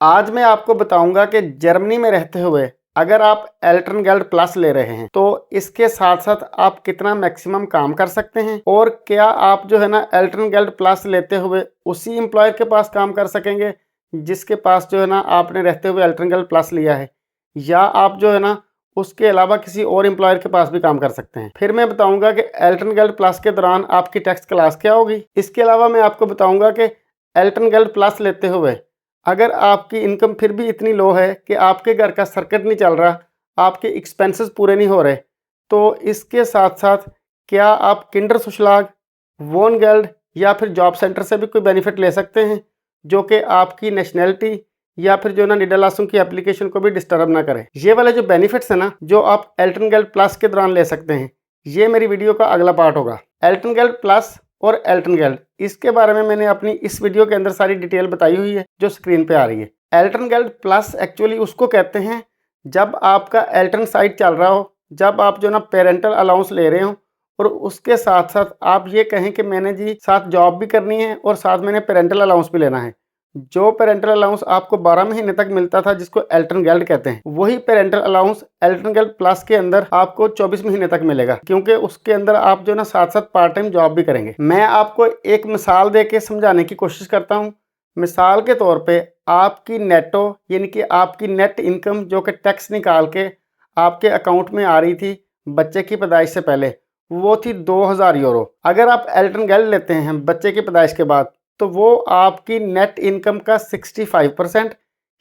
आज मैं आपको बताऊंगा कि जर्मनी में रहते हुए अगर आप एल्टर्नगेल्ड प्लस ले रहे हैं तो इसके साथ साथ आप कितना मैक्सिमम काम कर सकते हैं और क्या आप जो है ना एल्टर्नगेल्ड प्लस लेते हुए उसी एम्प्लॉयर के पास काम कर सकेंगे जिसके पास जो है ना आपने रहते हुए एल्टर्नगेल्ड प्लस लिया है, या आप जो है ना उसके अलावा किसी और एम्प्लॉयर के पास भी काम कर सकते हैं। फिर मैं बताऊंगा कि एल्टर्नगेल्ड प्लस के दौरान आपकी टैक्स क्लास क्या होगी। इसके अलावा मैं आपको बताऊंगा कि एल्टर्नगेल्ड प्लस लेते हुए अगर आपकी इनकम फिर भी इतनी लो है कि आपके घर का सर्किट नहीं चल रहा, आपके एक्सपेंसेस पूरे नहीं हो रहे, तो इसके साथ साथ क्या आप किंडरशुसलाग, वोनगेल्ड या फिर जॉब सेंटर से भी कोई बेनिफिट ले सकते हैं जो कि आपकी नेशनैलिटी या फिर जो ना निडालासुम की एप्लीकेशन को भी डिस्टर्ब ना करें। ये वाले जो बेनिफिट्स है ना जो आप एल्टर्नगेल्ड प्लस के दौरान ले सकते हैं, ये मेरी वीडियो का अगला पार्ट होगा। एल्टर्नगेल्ड प्लस और एल्टर्नगेल्ड इसके बारे में मैंने अपनी इस वीडियो के अंदर सारी डिटेल बताई हुई है जो स्क्रीन पे आ रही है। एल्टर्नगेल्ड प्लस एक्चुअली उसको कहते हैं जब आपका एल्टर्न साइट चल रहा हो, जब आप जो ना पेरेंटल अलाउंस ले रहे हो और उसके साथ साथ आप ये कहें कि मैंने जी साथ जॉब भी करनी है और साथ मैंने पेरेंटल अलाउंस भी लेना है। जो पेरेंटल अलाउंस आपको 12 महीने तक मिलता था जिसको एल्टर्नगेल्ड कहते हैं, वही पेरेंटल अलाउंस एल्टर्नगेल्ड प्लस के अंदर आपको 24 महीने तक मिलेगा, क्योंकि उसके अंदर आप जो ना साथ साथ पार्ट टाइम जॉब भी करेंगे। मैं आपको एक मिसाल दे के समझाने की कोशिश करता हूँ। मिसाल के तौर पे आपकी नेटो यानी कि आपकी नेट इनकम जो कि टैक्स निकाल के आपके अकाउंट में आ रही थी बच्चे की पैदाइश से पहले, वो थी 2000 यूरो। अगर आप एल्टर्नगेल्ड लेते हैं बच्चे की पैदाइश के बाद तो वो आपकी नेट इनकम का 65%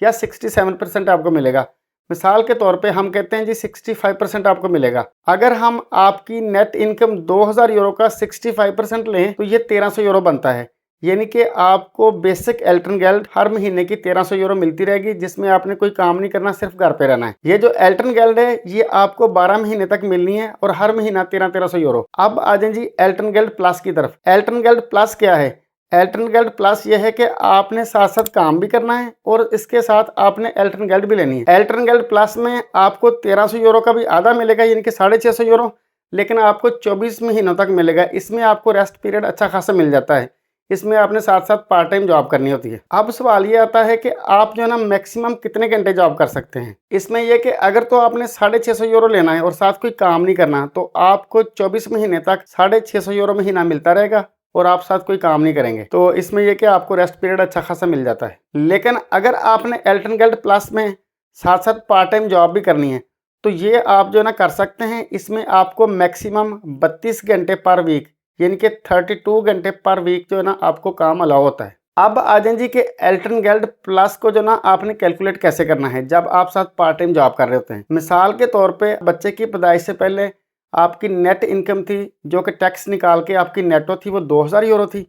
या 67% आपको मिलेगा। मिसाल के तौर पे हम कहते हैं जी 65% आपको मिलेगा। अगर हम आपकी नेट इनकम 2000 यूरो का 65% लें तो ये 1300 यूरो बनता है, यानी कि आपको बेसिक एल्टर्नगेल्ड हर महीने की 1300 यूरो मिलती रहेगी जिसमें आपने कोई काम नहीं करना, सिर्फ घर पे रहना है। ये जो एल्टर्नगेल्ड है ये आपको 12 महीने तक मिलनी है और हर महीना 1300 यूरो। अब आ जाए जी एल्टर्नगेल्ड प्लस की तरफ। एल्टर्नगेल्ड प्लस क्या है? एल्टर्नगेल्ड प्लस ये है कि आपने साथ साथ काम भी करना है और इसके साथ आपने एल्टर्नगेल्ड भी लेनी है। एल्टर्नगेल्ड प्लस में आपको 1300 यूरो का भी आधा मिलेगा यानी कि 650 यूरो, लेकिन आपको 24 महीनों तक मिलेगा। इसमें आपको रेस्ट पीरियड अच्छा खासा मिल जाता है। इसमें आपने साथ साथ पार्ट टाइम जॉब करनी होती है। अब सवाल ये आता है कि आप जो है ना मैक्सिमम कितने घंटे जॉब कर सकते हैं। इसमें यह कि अगर तो आपने 650 यूरो लेना है और साथ कोई काम नहीं करना तो आपको 24 महीने तक 650 यूरो महीना मिलता रहेगा और आप साथ कोई काम नहीं करेंगे, तो इसमें यह कि आपको रेस्ट पीरियड अच्छा खासा मिल जाता है। लेकिन अगर आपने एल्टर्नगेल्ड प्लस में साथ साथ पार्ट टाइम जॉब भी करनी है तो ये आप जो है ना कर सकते हैं। इसमें आपको मैक्सिमम 32 घंटे पर वीक यानी कि 32 घंटे पर वीक जो है ना आपको काम अलाउ होता है। अब आ जाए जी कि एल्टर्नगेल्ड प्लस को जो ना आपने कैलकुलेट कैसे करना है जब आप साथ पार्ट टाइम जॉब कर रहे होते हैं। मिसाल के तौर पे बच्चे की पैदाइश से पहले आपकी नेट इनकम थी जो कि टैक्स निकाल के आपकी नेटो थी वो 2000 यूरो थी,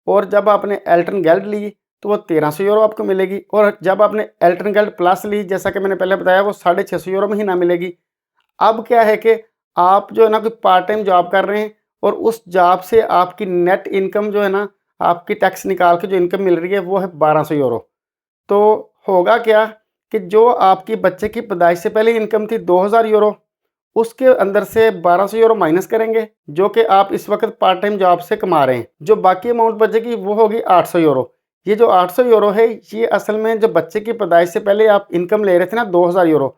और जब आपने एल्टर्नगेल्ड ली तो वो 1300 यूरो आपको मिलेगी, और जब आपने एल्टर्नगेल्ड प्लस ली जैसा कि मैंने पहले बताया वो 650 यूरो महीना मिलेगी। अब क्या है कि आप जो है ना कोई पार्ट टाइम जॉब कर रहे हैं और उस जॉब से आपकी नेट इनकम जो है ना आपकी टैक्स निकाल के जो इनकम मिल रही है वो है 1200 यूरो। तो होगा क्या कि जो आपकी बच्चे की पैदाइश से पहले इनकम थी 2000 यूरो, उसके अंदर से 1200 यूरो माइनस करेंगे जो कि आप इस वक्त पार्ट टाइम जॉब से कमा रहे हैं। जो बाकी अमाउंट बचेगी वो होगी 800 यूरो। ये जो 800 यूरो है ये असल में जो बच्चे की पैदाइश से पहले आप इनकम ले रहे थे ना 2000 यूरो,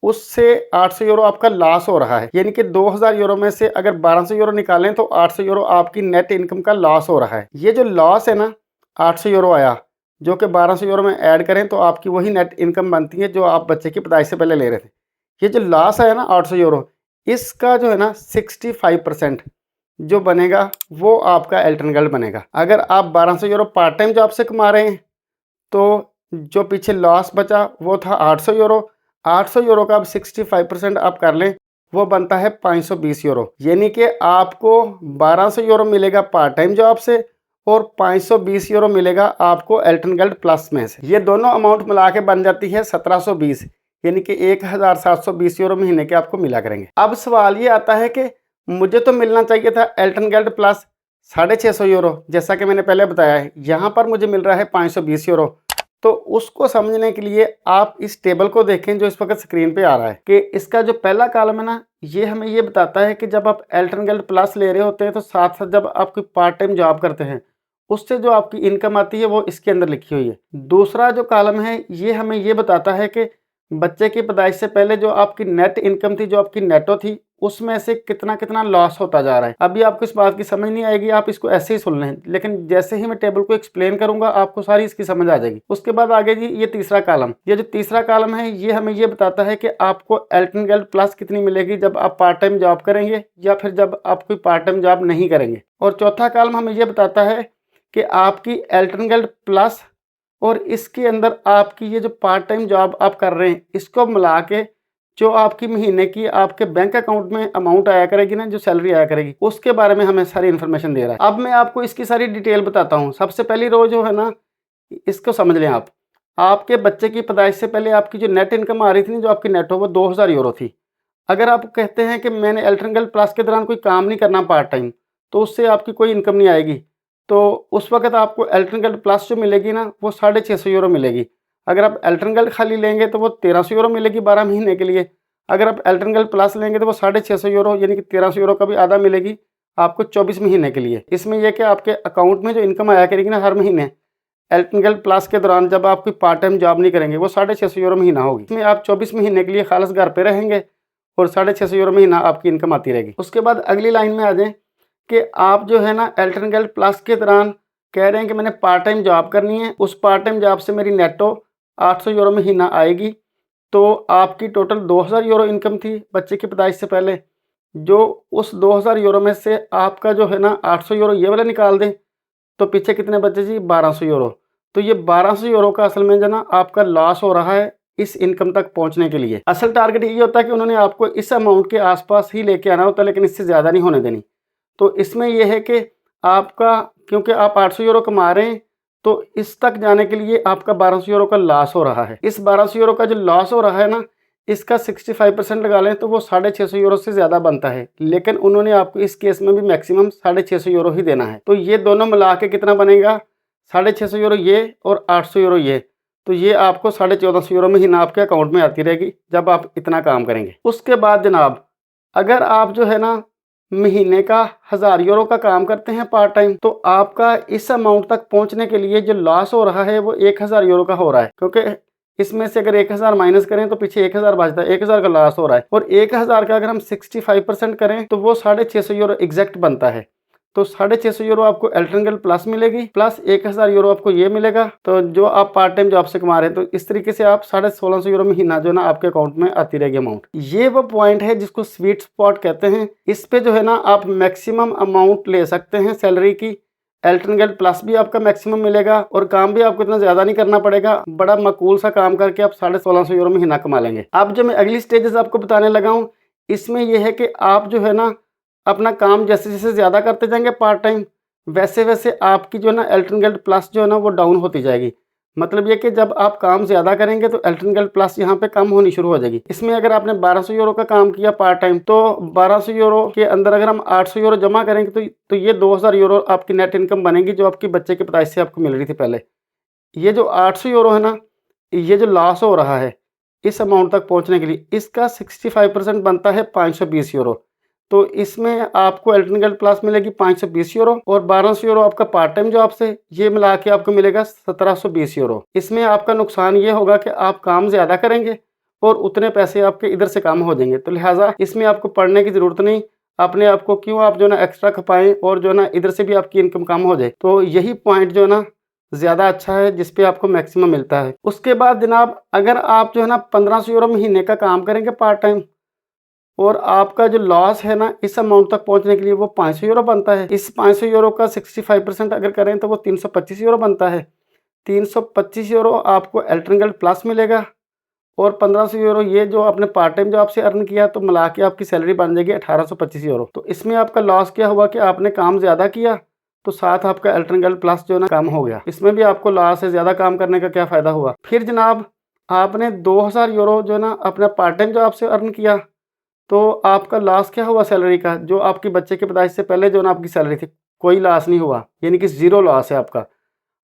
उससे 800 यूरो आपका लॉस हो रहा है। यानी कि 2000 यूरो में से अगर 1200 यूरो निकालें तो 800 यूरो आपकी नेट इनकम का लॉस हो रहा है। ये जो लॉस है ना 800 यूरो आया जो कि 1200 यूरो में ऐड करें तो आपकी वही नेट इनकम बनती है जो आप बच्चे की पैदाइश से पहले ले रहे थे। ये जो लॉस है ना 800 यूरो, इसका जो है ना 65% जो बनेगा वो आपका एल्टर्नगेल्ड बनेगा। अगर आप 1200 यूरो पार्ट टाइम जॉब से कमा रहे हैं तो जो पीछे लॉस बचा वो था 800 यूरो। 800 यूरो का अब 65% आप कर लें वो बनता है 520 यूरो। यानी कि आपको 1200 यूरो मिलेगा पार्ट टाइम जॉब से और 520 यूरो मिलेगा आपको एल्टर्नगेल्ड प्लस में से। ये दोनों अमाउंट मिला के बन जाती है 1720, यानी कि 1720 यूरो महीने के आपको मिला करेंगे। अब सवाल ये आता है कि मुझे तो मिलना चाहिए था एल्टर्नगेल्ड प्लस 650 यूरो जैसा कि मैंने पहले बताया है, यहाँ पर मुझे मिल रहा है 520 यूरो। तो उसको समझने के लिए आप इस टेबल को देखें जो इस वक्त स्क्रीन पे आ रहा है कि इसका जो पहला कॉलम है ना ये हमें ये बताता है कि जब आप एल्टर्नगेल्ड प्लस ले रहे होते हैं तो साथ साथ जब आप कोई पार्ट टाइम जॉब करते हैं उससे जो आपकी इनकम आती है वो इसके अंदर लिखी हुई है। दूसरा जो कॉलम है ये हमें ये बताता है कि बच्चे की पैदाइश से पहले जो आपकी नेट इनकम थी, जो आपकी नेटो थी, उसमें से कितना कितना लॉस होता जा रहा है। अभी आपको इस बात की समझ नहीं आएगी, आप इसको ऐसे ही सुन लें, लेकिन जैसे ही मैं टेबल को एक्सप्लेन करूंगा आपको सारी इसकी समझ आ जाएगी। उसके बाद आगे जी ये तीसरा कॉलम, ये जो तीसरा कॉलम है ये हमें ये बताता है कि आपको एल्टन गिल्ड प्लस कितनी मिलेगी जब आप पार्ट टाइम जॉब करेंगे या फिर जब आप कोई पार्ट टाइम जॉब नहीं करेंगे। और चौथा कॉलम हमें ये बताता है कि आपकी एल्टन गिल्ड प्लस और इसके अंदर आपकी ये जो पार्ट टाइम जॉब आप कर रहे हैं इसको मिला के जो आपकी महीने की आपके बैंक अकाउंट में अमाउंट आया करेगी ना, जो सैलरी आया करेगी, उसके बारे में हमें सारी इन्फॉर्मेशन दे रहा है। अब मैं आपको इसकी सारी डिटेल बताता हूँ। सबसे पहली रो जो है ना, इसको समझ लें आप। आपके बच्चे की पैदाइश से पहले आपकी जो नेट इनकम आ रही थी, जो आपकी नेट हो, वो 2000 यूरो थी। अगर आप कहते हैं कि मैंने एल्टन गिल्ड प्लस के दौरान कोई काम नहीं करना पार्ट टाइम, तो उससे आपकी कोई इनकम नहीं आएगी, तो उस वक्त आपको एल्टन गिल्ड प्लस जो मिलेगी ना, वो 650 यूरो मिलेगी। अगर आप एल्टन गिल्ड खाली लेंगे तो वो 1300 यूरो मिलेगी 12 महीने के लिए। अगर आप एल्टन गिल्ड प्लस लेंगे तो वो 650 यूरो यानी कि 1300 यूरो का भी आधा मिलेगी आपको 24 महीने के लिए। इसमें यह कि आपके अकाउंट में जो इनकम आया करेगी ना हर महीने एल्टन गिल्ड प्लस के दौरान, जब आप कोई पार्ट टाइम जॉब नहीं करेंगे, वो 650 यूरो महीना होगी। इसमें आप 24 महीने के लिए खालिस घर पे रहेंगे और 650 यूरो महीना आपकी इनकम आती रहेगी। उसके बाद अगली लाइन में आ जाएं कि आप जो है ना एल्टन गिल्ड प्लस के दौरान कह रहे हैं कि मैंने पार्ट टाइम जॉब करनी है, उस पार्ट टाइम जॉब से मेरी नेटो 800 यूरो महीना आएगी, तो आपकी टोटल 2000 यूरो इनकम थी बच्चे की पैदाइश से पहले। जो उस 2000 यूरो में से आपका जो है ना 800 यूरो ये वाला निकाल दें, तो पीछे कितने बचे जी? 1200 यूरो। तो ये 1200 यूरो का असल में जो ना आपका लॉस हो रहा है इस इनकम तक पहुंचने के लिए। असल टारगेट ये होता है कि उन्होंने आपको इस अमाउंट के आसपास ही लेके आना होता है, लेकिन इससे ज़्यादा नहीं होने देनी। तो इसमें यह है कि आपका, क्योंकि आप 800 यूरो कमा रहे हैं, तो इस तक जाने के लिए आपका 1200 यूरो का लॉस हो रहा है। इस 1200 यूरो का जो लॉस हो रहा है ना, इसका 65% लगा लें तो वो 650 यूरो से ज़्यादा बनता है, लेकिन उन्होंने आपको इस केस में भी मैक्सिमम 650 यूरो ही देना है। तो ये दोनों मिला के कितना बनेगा? 650 यूरो ये और 800 यूरो ये, तो ये आपको 1450 यूरो महीना आपके अकाउंट में आती रहेगी जब आप इतना काम करेंगे। उसके बाद जनाब, अगर आप जो है ना महीने का 1000 यूरो का काम करते हैं पार्ट टाइम, तो आपका इस अमाउंट तक पहुंचने के लिए जो लॉस हो रहा है वो 1000 यूरो का हो रहा है, क्योंकि इसमें से अगर 1000 माइनस करें तो पीछे 1000 बचता है, 1000 का लॉस हो रहा है। और 1000 का अगर हम 65% करें तो वो 650 यूरो एग्जैक्ट बनता है। तो 650 यूरो आपको एल्टन गिल्ड प्लस मिलेगी, प्लस 1000 यूरो आपको ये मिलेगा, तो जो आप पार्ट टाइम जॉब से कमा रहे हैं। तो इस तरीके से आप 1650 यूरो महीना जो ना आपके अकाउंट में आती रहेगी अमाउंट। ये वो पॉइंट है जिसको स्वीट स्पॉट कहते हैं। इस पे जो है ना आप मैक्सिमम अमाउंट ले सकते हैं सैलरी की। एल्टन गिल्ड प्लस भी आपका मैक्सिमम मिलेगा और काम भी आपको इतना ज़्यादा नहीं करना पड़ेगा। बड़ा माकूल सा काम करके आप 1650 यूरो महीना कमा लेंगे। अब जो मैं अगली स्टेजेस आपको बताने लगा हूँ, इसमें यह है कि आप जो है ना अपना काम जैसे जैसे ज़्यादा करते जाएंगे पार्ट टाइम, वैसे वैसे आपकी जो है ना एल्टन गिल्ड प्लस जो है ना वो डाउन होती जाएगी। मतलब ये कि जब आप काम ज़्यादा करेंगे तो एल्टन गिल्ड प्लस यहाँ पे कम होनी शुरू हो जाएगी। इसमें अगर आपने 1200 यूरो का काम किया पार्ट टाइम, तो 1200 यूरो के अंदर अगर हम 800 यूरो जमा करेंगे तो ये 2000 यूरो आपकी नेट इनकम बनेगी, जो आपकी बच्चे की पैदाइश से आपको मिल रही थी पहले। ये जो 800 यूरो है ना, ये जो लॉस हो रहा है इस अमाउंट तक पहुँचने के लिए, इसका 65% बनता है 520 यूरो। तो इसमें आपको एल्टन गिल्ड प्लस मिलेगी 520 यूरो और 1200 यूरो आपका पार्ट टाइम जॉब से, ये मिला के आपको मिलेगा 1720 यूरो। इसमें आपका नुकसान ये होगा कि आप काम ज़्यादा करेंगे और उतने पैसे आपके इधर से कम हो जाएंगे। तो लिहाजा इसमें आपको पढ़ने की ज़रूरत नहीं, अपने आप को क्यों आप जो ना एक्स्ट्रा खपाएं और जो ना इधर से भी आपकी इनकम कम हो जाए। तो यही पॉइंट जो ना ज़्यादा अच्छा है जिस पे आपको मैक्सिमम मिलता है। उसके बाद जनाब, अगर आप जो है ना 1500 यूरो महीने का काम करेंगे पार्ट टाइम और आपका जो लॉस है ना इस अमाउंट तक पहुंचने के लिए वो 500 यूरो बनता है। इस 500 यूरो का 65% अगर करें तो वो 325 यूरो बनता है। 325 यूरो आपको एल्टन गिल्ड प्लस मिलेगा और 1500 यूरो ये जो आपने पार्ट टाइम जॉब से अर्न किया, तो मिला के आपकी सैलरी बन जाएगी 1825 यूरो। तो इसमें आपका लॉस क्या हुआ कि आपने काम ज़्यादा किया तो साथ आपका एल्टन गिल्ड प्लस जो ना कम हो गया। इसमें भी आपको लॉस है, ज़्यादा काम करने का क्या फ़ायदा हुआ। फिर जनाब, आपने 2000 यूरो जो ना अपना पार्ट टाइम जॉब से अर्न किया, तो आपका लॉस क्या हुआ सैलरी का? जो आपकी बच्चे की पैदाइश से पहले जो ना आपकी सैलरी थी, कोई लॉस नहीं हुआ, यानी कि ज़ीरो लॉस है आपका।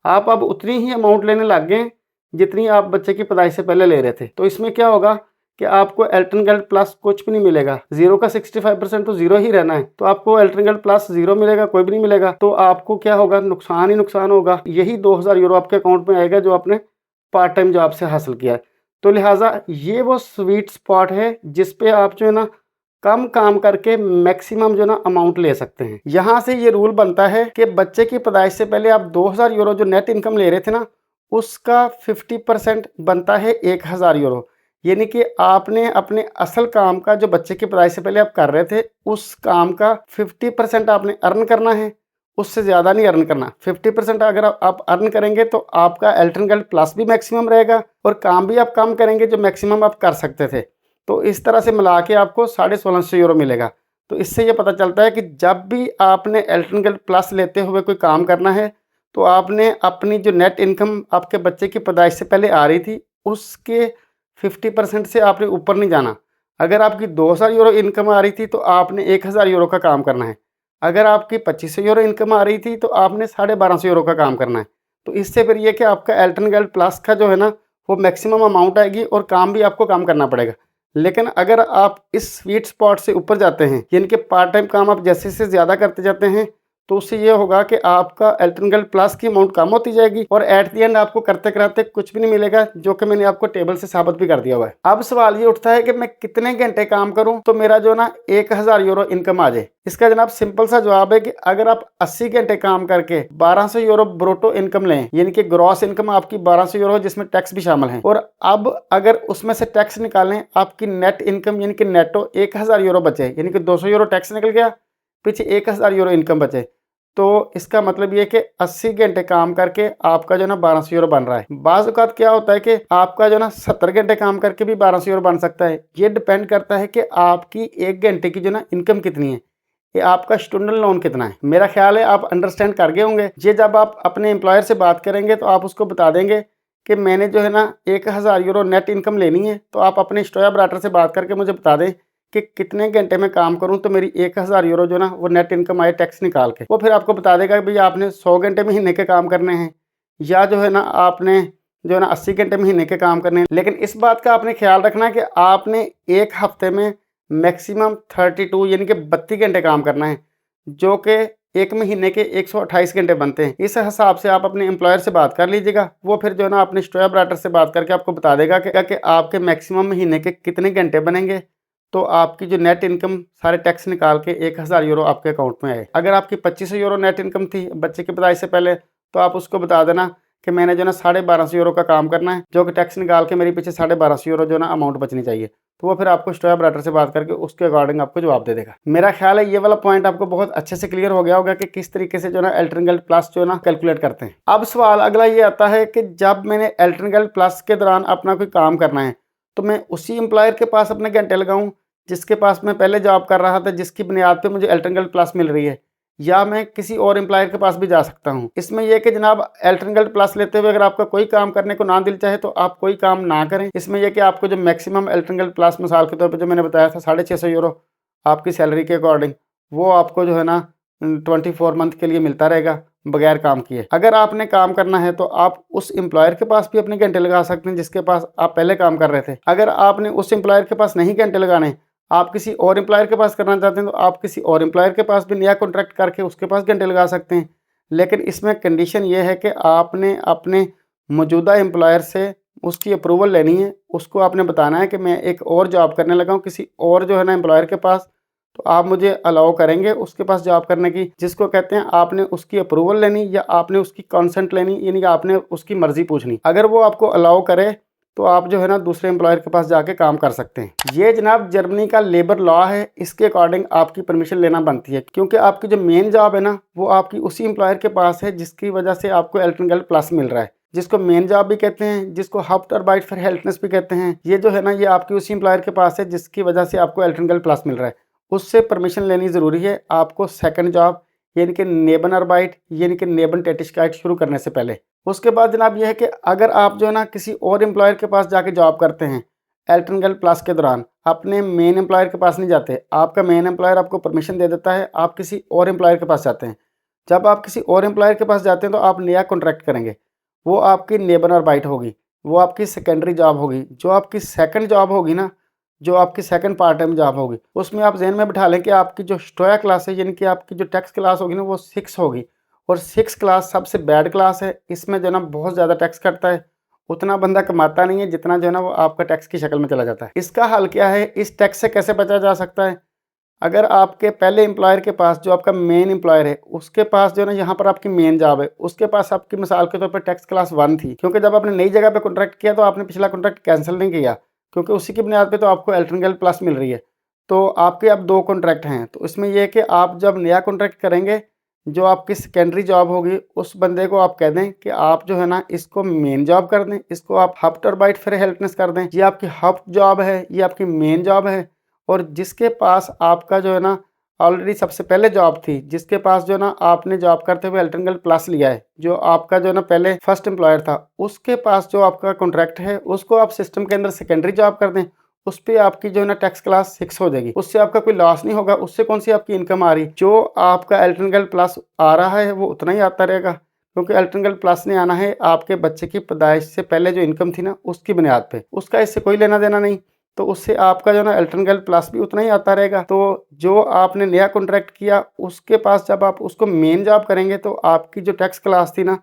आप अब उतनी ही अमाउंट लेने लग गए जितनी आप बच्चे की पैदाइश से पहले ले रहे थे। तो इसमें क्या होगा कि आपको एल्ट्रन गिल्ड प्लस कुछ भी नहीं मिलेगा, जीरो का 65% तो जीरो ही रहना है, तो आपको एल्ट्रन गिल्ड प्लस जीरो मिलेगा, कोई भी नहीं मिलेगा, तो आपको क्या होगा, नुकसान ही नुकसान होगा। यही 2000 यूरो आपके अकाउंट में आएगा जो आपने पार्ट टाइम जॉब से हासिल किया है। तो लिहाजा ये वो स्वीट स्पॉट है जिस पे आप जो है ना कम काम करके मैक्सिमम जो ना अमाउंट ले सकते हैं। यहाँ से ये रूल बनता है कि बच्चे की पैदाइश से पहले आप 2000 यूरो जो नेट इनकम ले रहे थे ना, उसका 50% बनता है 1000 यूरो। यानी कि आपने अपने असल काम का जो बच्चे की पैदाइश से पहले आप कर रहे थे, उस काम का 50% आपने अर्न करना है, उससे ज़्यादा नहीं अर्न करना। 50% अगर आप अर्न करेंगे तो आपका एल्ट्रन गिल्ड प्लस भी मैक्सिमम रहेगा और काम भी आप कम करेंगे जो मैक्सिमम आप कर सकते थे। तो इस तरह से मिला के आपको 1650 यूरो मिलेगा। तो इससे ये पता चलता है कि जब भी आपने एल्ट्रन गिल्ड प्लस लेते हुए कोई काम करना है तो आपने अपनी जो नेट इनकम आपके बच्चे की पैदाइश से पहले आ रही थी उसके 50% से आपने ऊपर नहीं जाना। अगर आपकी 2000 यूरो इनकम आ रही थी तो आपने 1000 यूरो का काम करना है। अगर आपकी 2500 यूरो इनकम आ रही थी तो आपने 1250 यूरो का काम करना है। तो इससे फिर ये कि आपका एल्ट्रन गिल्ड प्लस का जो है ना वो मैक्सिमम अमाउंट आएगी और काम भी आपको कम करना पड़ेगा। लेकिन अगर आप इस स्वीट स्पॉट से ऊपर जाते हैं, यानी कि पार्ट टाइम काम आप जैसे से ज़्यादा करते जाते हैं, तो उससे ये होगा कि आपका एल्ट्रन गिल्ड प्लस की अमाउंट कम होती जाएगी और एट द एंड आपको करते कराते कुछ भी नहीं मिलेगा, जो कि मैंने आपको टेबल से साबित भी कर दिया हुआ है। अब सवाल ये उठता है कि मैं कितने घंटे काम करूं तो मेरा जो ना 1000 यूरो इनकम आ जाए। इसका जनाब सिंपल सा जवाब है कि अगर आप 80 घंटे काम करके 1200 यूरो ब्रोटो इनकम लें, यानी कि ग्रॉस इनकम आपकी 1200 यूरो जिसमें टैक्स भी शामिल है, और अब अगर उसमें से टैक्स निकालें आपकी नेट इनकम यानी कि नेटो 1000 यूरो बचे, यानी कि 200 यूरो टैक्स निकल गया, पीछे 1000 यूरो इनकम बचे, तो इसका मतलब ये कि 80 घंटे काम करके आपका जो ना 1200 यूरो बन रहा है। बाज़ औक़ात क्या होता है कि आपका जो ना 70 घंटे काम करके भी 1200 यूरो बन सकता है। ये डिपेंड करता है कि आपकी 1 घंटे की जो ना इनकम कितनी है, ये आपका स्टूडेंट लोन कितना है। मेरा ख्याल है आप अंडरस्टैंड कर गए होंगे। ये जब आप अपने एम्प्लॉयर से बात करेंगे तो आप उसको बता देंगे कि मैंने जो है ना 1000 यूरो नेट इनकम लेनी है, तो आप अपने स्टोया ब्राटर से बात करके मुझे बता दें कि कितने घंटे में काम करूं तो मेरी 1000 यूरो जो ना वो नेट इनकम आए टैक्स निकाल के। वो फिर आपको बता देगा कि भैया आपने 100 घंटे महीने के काम करने हैं या जो है ना आपने जो है ना 80 घंटे महीने के काम करने हैं। लेकिन इस बात का आपने ख्याल रखना है कि आपने एक हफ्ते में मैक्सिमम 32 यानी कि 32 घंटे काम करना है, जो कि एक महीने के 128 घंटे बनते हैं। इस हिसाब से आप अपने एम्प्लॉयर से बात कर लीजिएगा। वो फिर जो है ना अपने स्टोया ब्राटर से बात करके आपको बता देगा कि आपके मैक्सिमम महीने के कितने घंटे बनेंगे, तो आपकी जो नेट इनकम सारे टैक्स निकाल के 1000 यूरो आपके अकाउंट में आए। अगर आपकी 2500 यूरो नेट इनकम थी बच्चे की पैदाइश से पहले, तो आप उसको बता देना कि मैंने जो ना 1250 यूरो का काम करना है, जो कि टैक्स निकाल के मेरे पीछे 1250 यूरो जो ना अमाउंट बचनी चाहिए। तो वो फिर आपको स्टोया ब्राटर से बात करके उसके अकॉर्डिंग आपको जवाब दे देगा। मेरा ख्याल है ये वाला पॉइंट आपको बहुत अच्छे से क्लियर हो गया होगा कि किस तरीके से जो ना एल्ट्रन गिल्ड प्लस जो ना कैलकुलेट करते हैं। अब सवाल अगला ये आता है कि जब मैंने एल्ट्रन गिल्ड प्लस के दौरान अपना कोई काम करना है, तो मैं उसी एम्प्लॉयर के पास अपने घंटे लगाऊं जिसके पास मैं पहले जॉब कर रहा था, जिसकी बुनियाद पे मुझे एल्ट्रन गिल्ड प्लस मिल रही है, या मैं किसी और एम्प्लॉयर के पास भी जा सकता हूं। इसमें यह कि जनाब एल्ट्रन गिल्ड प्लस लेते हुए अगर आपका कोई काम करने को ना दिल चाहे तो आप कोई काम ना करें। इसमें यह कि आपको जो मैक्सिमम एल्ट्रन गिल्ड प्लस मिसाल के तौर पर जो मैंने बताया था 650 यूरो आपकी सैलरी के अकॉर्डिंग, वो आपको जो है ना 24 मंथ के लिए मिलता रहेगा बगैर काम किए। अगर आपने काम करना है तो आप उस एम्प्लॉयर के पास भी अपने घंटे लगा सकते हैं जिसके पास आप पहले काम कर रहे थे। अगर आपने उस एम्प्लॉयर के पास नहीं घंटे लगाने, आप किसी और एम्प्लॉयर के पास करना चाहते हैं, तो आप किसी और एम्प्लॉयर के पास भी नया कॉन्ट्रैक्ट करके उसके पास घंटे लगा सकते हैं। लेकिन इसमें कंडीशन ये है कि आपने अपने मौजूदा एम्प्लॉयर से उसकी अप्रूवल लेनी है। उसको आपने बताना है कि मैं एक और जॉब करने लगा हूँ किसी और जो है ना एम्प्लॉयर के पास, तो आप मुझे अलाउ करेंगे उसके पास जॉब करने की, जिसको कहते हैं आपने उसकी अप्रूवल लेनी या आपने उसकी कंसेंट लेनी, यानी कि आपने उसकी मर्जी पूछनी। अगर वो आपको अलाउ करे तो आप जो है ना दूसरे एम्प्लॉयर के पास जाके काम कर सकते हैं। ये जनाब जर्मनी का लेबर लॉ है, इसके अकॉर्डिंग आपकी परमिशन लेना बनती है, क्योंकि आपकी जो मेन जॉब है ना वो आपकी उसी एम्प्लॉयर के पास है जिसकी वजह से आपको एल्ट्रन गिल्ड प्लस मिल रहा है, जिसको मेन जॉब भी कहते हैं, जिसको हाउप्टआर्बेट फॉर हेल्पनेस भी कहते हैं। ये जो है ना ये आपकी उसी एम्प्लॉयर के पास है जिसकी वजह से आपको एल्ट्रन गिल्ड प्लस मिल रहा है। उससे परमिशन लेनी ज़रूरी है आपको सेकंड जॉब यानी कि नेबनआर्बेट यानी कि नेबन टैटिस्काइट शुरू करने से पहले। उसके बाद जनाब यह है कि अगर आप जो है ना किसी और एम्प्लॉयर के पास जाके जॉब करते हैं एल्ट्रन गिल्ड प्लस के दौरान, अपने मेन एम्प्लॉयर के पास नहीं जाते, आपका मेन एम्प्लॉयर आपको परमिशन दे देता है, आप किसी और एम्प्लॉयर के पास जाते हैं। जब आप किसी और एम्प्लॉयर के पास जाते हैं तो आप नया कॉन्ट्रैक्ट करेंगे, वो आपकी नेबनआर्बेट होगी, वो आपकी सेकेंडरी जॉब होगी। जो आपकी सेकंड जॉब होगी ना जो आपकी सेकंड पार्ट टाइम जॉब होगी, उसमें आप ज़हन में बिठा लें कि आपकी जो स्टोया क्लास है, यानी कि आपकी जो टैक्स क्लास होगी ना, वो 6 होगी। और 6 क्लास सबसे बैड क्लास है। इसमें जो है ना बहुत ज़्यादा टैक्स कटता है। उतना बंदा कमाता नहीं है जितना जो है ना वो आपका टैक्स की शक्ल में चला जाता है। इसका हल क्या है, इस टैक्स से कैसे बचा जा सकता है? अगर आपके पहले एम्प्लॉयर के पास, जो आपका मेन एम्प्लॉयर है, उसके पास जो है ना यहाँ पर आपकी मेन जॉब है, उसके पास आपकी मिसाल के तौर पर टैक्स क्लास 1 थी, क्योंकि जब आपने नई जगह पे कॉन्ट्रैक्ट किया तो आपने पिछला कॉन्ट्रैक्ट कैंसिल नहीं किया, क्योंकि उसी की बुनियाद पे तो आपको एल्टर्न गैल्ट प्लस मिल रही है। तो आपके अब 2 कॉन्ट्रैक्ट हैं। तो इसमें यह है कि आप जब नया कॉन्ट्रैक्ट करेंगे, जो आपकी सेकेंडरी जॉब होगी, उस बंदे को आप कह दें कि आप जो है ना इसको मेन जॉब कर दें, इसको आप हब टर्बाइट फिर हेल्पनेस कर दें। ये आपकी हब जॉब है, ये आपकी मेन जॉब है। और जिसके पास आपका जो है ना ऑलरेडी सबसे पहले जॉब थी, जिसके पास जो ना आपने जॉब करते हुए एल्टर्न गैल्ट प्लस लिया है, जो आपका जो ना पहले फर्स्ट एम्प्लॉयर था, उसके पास जो आपका कॉन्ट्रैक्ट है, उसको आप सिस्टम के अंदर सेकेंडरी जॉब कर दें। उस पर आपकी जो है ना टैक्स क्लास 6 हो जाएगी। उससे आपका कोई लॉस नहीं होगा। उससे कौन सी आपकी इनकम आ रही, जो आपका एल्टर्न गैल्ट प्लस आ रहा है वो उतना ही आता रहेगा, क्योंकि एल्टर्न गैल्ट प्लस ने आना है आपके बच्चे की पैदाइश से पहले जो इनकम थी ना उसकी बुनियाद पे। उसका इससे कोई लेना देना नहीं। तो उससे आपका जो ना एल्टर्न गैल्ट प्लस भी उतना ही आता रहेगा। तो जो आपने नया कॉन्ट्रैक्ट किया, उसके पास जब आप उसको मेन जॉब करेंगे तो आपकी जो टैक्स क्लास थी ना,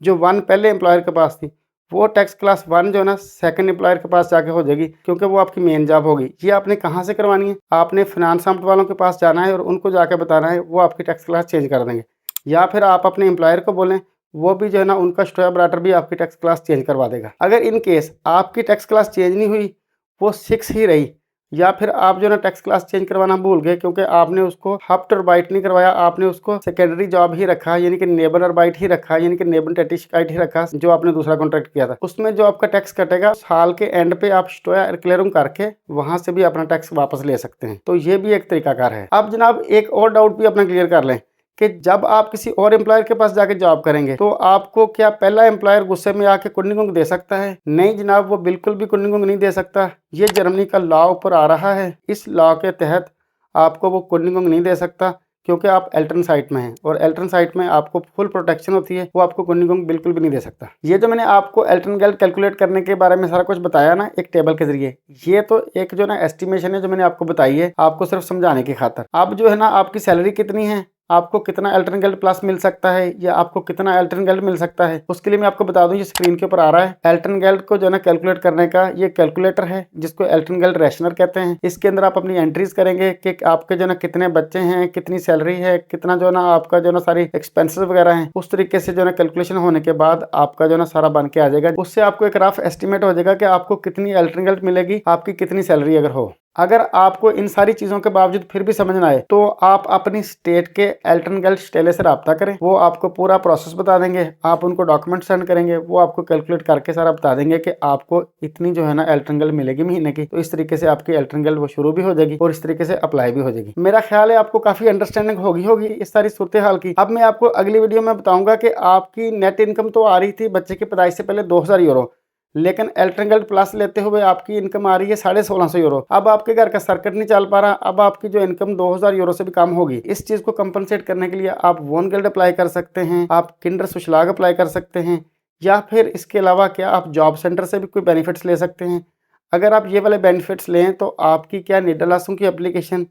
जो 1 पहले एम्प्लॉयर के पास थी, वो टैक्स क्लास 1 जो है ना सेकंड एम्प्लॉयर के पास जाके हो जाएगी, क्योंकि वो आपकी मेन जॉब होगी। ये आपने कहाँ से करवानी है? आपने फिनांस अम्प्ट वालों के पास जाना है और उनको जाके बताना है, वो आपकी टैक्स क्लास चेंज कर देंगे। या फिर आप अपने एम्प्लॉयर को बोलें, वो भी जो है ना उनका स्टोया ऑपरेटर भी आपकी टैक्स क्लास चेंज करवा देगा। अगर इन केस आपकी टैक्स क्लास चेंज नहीं हुई, वो 6 ही रही, या फिर आप जो ना टैक्स क्लास चेंज करवाना भूल गए, क्योंकि आपने उसको हब टर्बाइट नहीं करवाया, आपने उसको सेकेंडरी जॉब ही रखा, यानी कि नेबल अर्बाइट ही रखा, यानी कि नेबल टेटिशिकाइट ही रखा, जो आपने दूसरा कॉन्ट्रैक्ट किया था। उसमें जो आपका टैक्स कटेगा, साल के एंड पे आप स्टोया क्लियरिंग करके वहां से भी अपना टैक्स वापस ले सकते हैं। तो ये भी एक तरीकाकार है। अब जनाब एक और डाउट भी अपना क्लियर कर लें कि जब आप किसी और एम्प्लॉयर के पास जाके जॉब करेंगे, तो आपको क्या पहला एम्प्लॉयर गुस्से में आके कुंडलिंग दे सकता है? नहीं जनाब, वो बिल्कुल भी कुंडलिंग नहीं दे सकता। ये जर्मनी का लॉ ऊपर आ रहा है। इस लॉ के तहत आपको वो कुंडलिंग नहीं दे सकता, क्योंकि आप एल्टर्न साइट में हैं और एल्टर्न साइट में आपको फुल प्रोटेक्शन होती है। वो आपको कुंडलिंग बिल्कुल भी नहीं दे सकता। ये जो मैंने आपको एल्टर्न गैल्ट कैलकुलेट करने के बारे में सारा कुछ बताया ना एक टेबल के जरिए, ये तो एक जो ना एस्टिमेशन है जो मैंने आपको बताई है, आपको सिर्फ समझाने की खातर। अब जो है ना आपकी सैलरी कितनी है, आपको कितना एल्टर्न गैल्ट प्लस मिल सकता है, या आपको कितना एल्टर्न गैल्ट मिल सकता है, उसके लिए मैं आपको बता दूं, ये स्क्रीन के ऊपर आ रहा है। एल्टर्न गैल्ट को जो है ना कैलकुलेट करने का ये कैलकुलेटर है, जिसको एल्टर्न गैल्ट रैशनर कहते हैं। इसके अंदर आप अपनी एंट्रीज करेंगे कि आपके जो ना कितने बच्चे हैं, कितनी सैलरी है, कितना जो ना आपका जो ना सारी एक्सपेंसेस वगैरह हैं। उस तरीके से जो ना कैलकुलेशन होने के बाद आपका जो ना सारा बन के आ जाएगा। उससे आपको एक रफ एस्टिमेट हो जाएगा कि आपको कितनी एल्टर्न गैल्ट मिलेगी, आपकी कितनी सैलरी अगर हो। अगर आपको इन सारी चीज़ों के बावजूद फिर भी समझ ना आए, तो आप अपनी स्टेट के एल्टर्न गैल्ट स्टेले से रब्ता करें। वो आपको पूरा प्रोसेस बता देंगे। आप उनको डॉक्यूमेंट सेंड करेंगे, वो आपको कैलकुलेट करके सारा बता देंगे कि आपको इतनी जो है ना एल्टर्न गैल्ट मिलेगी महीने की। तो इस तरीके से आपकी एल्टर्न गैल्ट वो शुरू भी हो जाएगी और इस तरीके से अप्लाई भी हो जाएगी। मेरा ख्याल है आपको काफ़ी अंडरस्टैंडिंग होगी इस सारी सूरत हाल की। अब मैं आपको अगली वीडियो में बताऊंगा कि आपकी नेट इनकम तो आ रही थी बच्चे की पैदाइश से पहले 2000 यूरो, लेकिन एल्टर्न गैल्ट प्लस लेते हुए आपकी इनकम आ रही है 1650 यूरो। अब आपके घर का सर्किट नहीं चल पा रहा। अब आपकी जो इनकम 2000 यूरो से भी कम होगी। इस चीज़ को कंपनसेट करने के लिए आप वोन गैल्ट अप्लाई कर सकते हैं, आप किंडर सुशलाग अप्लाई कर सकते हैं, या फिर इसके अलावा क्या आप जॉब सेंटर से भी कोई बेनिफिट्स ले सकते हैं। अगर आप ये वाले बेनिफिट्स लें तो आपकी क्या निडलासों की एप्लीकेशन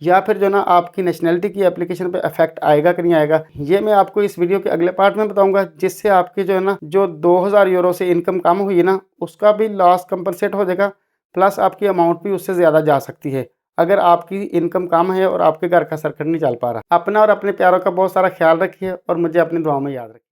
या फिर जो ना आपकी नेशनलिटी की एप्लीकेशन पे इफेक्ट आएगा कि नहीं आएगा, ये मैं आपको इस वीडियो के अगले पार्ट में बताऊंगा, जिससे आपकी जो है ना जो 2000 यूरो से इनकम कम हुई है ना, उसका भी लॉस कंपनसेट हो जाएगा, प्लस आपकी अमाउंट भी उससे ज़्यादा जा सकती है अगर आपकी इनकम कम है और आपके घर का सर्किट नहीं चल पा रहा। अपना और अपने प्यारों का बहुत सारा ख्याल रखिए और मुझे अपनी दुआओं में याद रखिए।